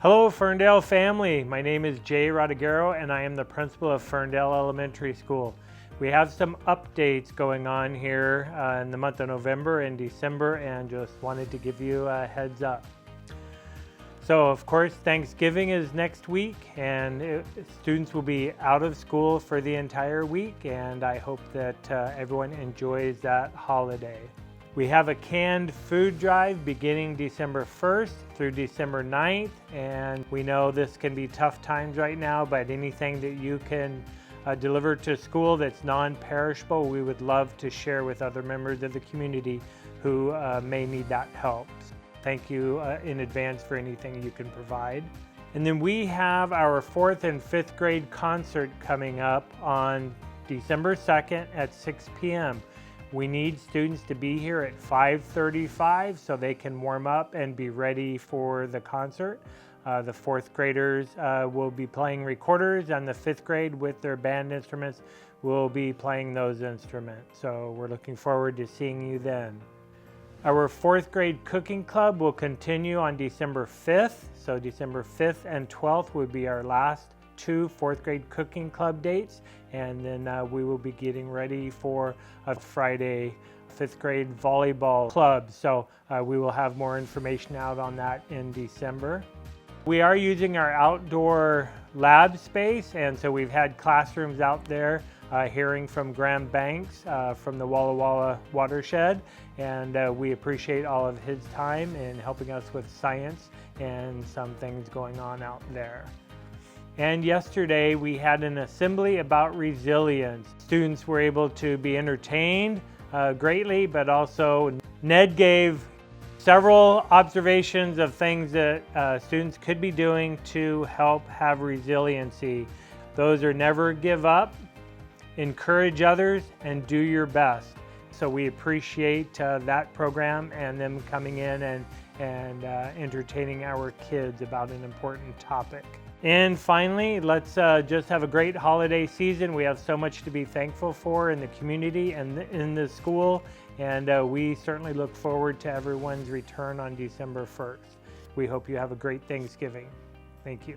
Hello Ferndale family, my name is Jay Rodiguero and I am the principal of Ferndale Elementary School. We have some updates going on here in the month of November and December, and just wanted to give you a heads up. So of course Thanksgiving is next week, and students will be out of school for the entire week, and I hope that everyone enjoys that holiday. We have a canned food drive beginning December 1st through December 9th, and we know this can be tough times right now, but anything that you can deliver to school that's non-perishable, we would love to share with other members of the community who may need that help. Thank you in advance for anything you can provide. And then we have our 4th and 5th grade concert coming up on December 2nd at 6 p.m. We need students to be here at 5:35 so they can warm up and be ready for the concert. The 4th graders will be playing recorders, and the 5th grade with their band instruments will be playing those instruments. So we're looking forward to seeing you then. Our 4th grade cooking club will continue on December 5th. So December 5th and 12th will be our last 2 4th grade cooking club dates, and then we will be getting ready for a Friday 5th grade volleyball club. So we will have more information out on that in December. We are using our outdoor lab space, and so we've had classrooms out there hearing from Graham Banks from the Walla Walla watershed, and we appreciate all of his time in helping us with science and some things going on out there. And yesterday we had an assembly about resilience. Students were able to be entertained greatly, but also Ned gave several observations of things that students could be doing to help have resiliency. Those are never give up, encourage others, and do your best. So we appreciate that program and them coming in and entertaining our kids about an important topic. And finally, let's just have a great holiday season. We have so much to be thankful for in the community and in the school, and we certainly look forward to everyone's return on December 1st. We hope you have a great Thanksgiving. Thank you.